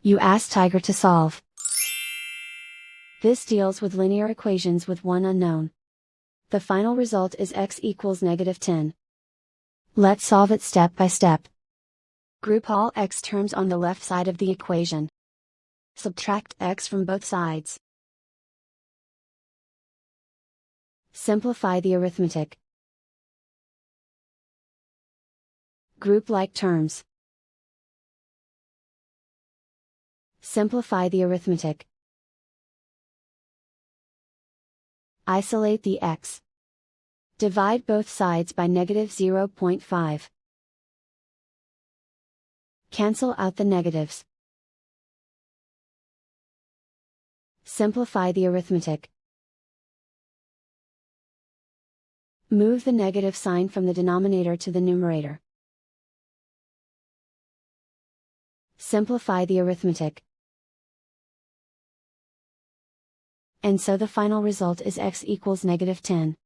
You ask Tiger to solve. This deals with linear equations with one unknown. The final result is x equals -10. Let's solve it step by step. Group all x terms on the left side of the equation. Subtract x from both sides. Simplify the arithmetic. Group like terms. Simplify the arithmetic. Isolate the x. Divide both sides by -0.5. Cancel out the negatives. Simplify the arithmetic. Move the negative sign from the denominator to the numerator. Simplify the arithmetic. And so the final result is x equals -10.